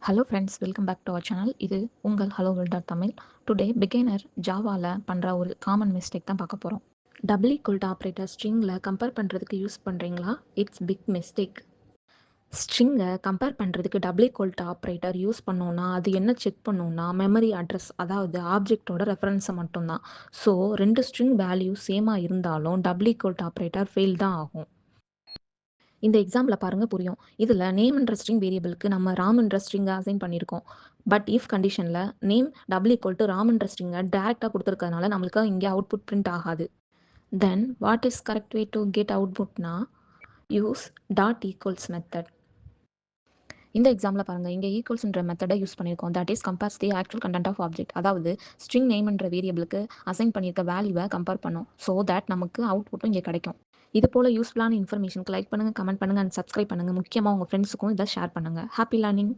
Hello friends, welcome back to our channel. இது உங்கள் hello world dot Tamil. Today beginner ஜாவால பண்ணுற ஒரு காமன் மிஸ்டேக் தான் பார்க்க போகிறோம். டபுள் ஈக்குவல்ட் ஆப்ரேட்டர் ஸ்ட்ரிங்கில் கம்பேர் பண்ணுறதுக்கு யூஸ் பண்ணுறீங்களா? It's big mistake. ஸ்ட்ரிங்கை கம்பேர் பண்ணுறதுக்கு டபுள் ஈக்குவல்ட் ஆப்ரேட்டர் யூஸ் பண்ணோன்னா அது என்ன செக் பண்ணோன்னா மெமரி அட்ரஸ், அதாவது ஆப்ஜெக்டோட ரெஃபரன்ஸை மட்டும்தான். ஸோ ரெண்டு ஸ்ட்ரிங் வேல்யூ சேமாக இருந்தாலும் டபுள் ஈக்குவல்ட் ஆப்ரேட்டர் ஃபெயில் தான் ஆகும். இந்த எக்ஸாம்பிள பாருங்க புரியும். இதுல நேம்ன்ற ஸ்ட்ரிங் வேரியபிளுக்கு நம்ம ராம்ன்ற ஸ்ட்ரிங்க அசைன் பண்ணியிருக்கோம். பட் இஃப் கண்டிஷன்ல நேம் டபுள் ஈக்குவல் டு ராம்ன்ற ஸ்ட்ரிங்க டைரக்ட்டா குடுத்துருக்கறதுனால நம்மளுக்கு இங்க அவுட்புட் பிரிண்ட் ஆகாது. Then what is correct way to get அவுட்புட்னா யூஸ் டாட் ஈக்குவல்ஸ் மெத்தட். இந்த எக்ஸாம்பிள பாருங்க. இங்க ஈக்குவல்ஸ்ன்ற மெத்தட யூஸ் பண்ணியிருக்கோம். That is compares the actual content of object. அதாவது ஸ்ட்ரிங் நேம்ன்ற வேரியபிளுக்கு அசைன் பண்ணியிருக்க வேல்யூவ கம்பேர் பண்ணோம். ஸோ தட் நமக்கு அவுட்புட்டும் இங்க கிடைக்கும். இது போல யூஸ்ஃபுல்லான இன்ஃபர்மேஷனுக்கு லைக் பண்ணுங்க, கமெண்ட் பண்ணுங்க அண்ட் சப்ஸ்கிரைப் பண்ணுங்க. முக்கியமா உங்க ஃப்ரெண்ட்ஸுக்கும் இதை ஷேர் பண்ணுங்க. Happy learning.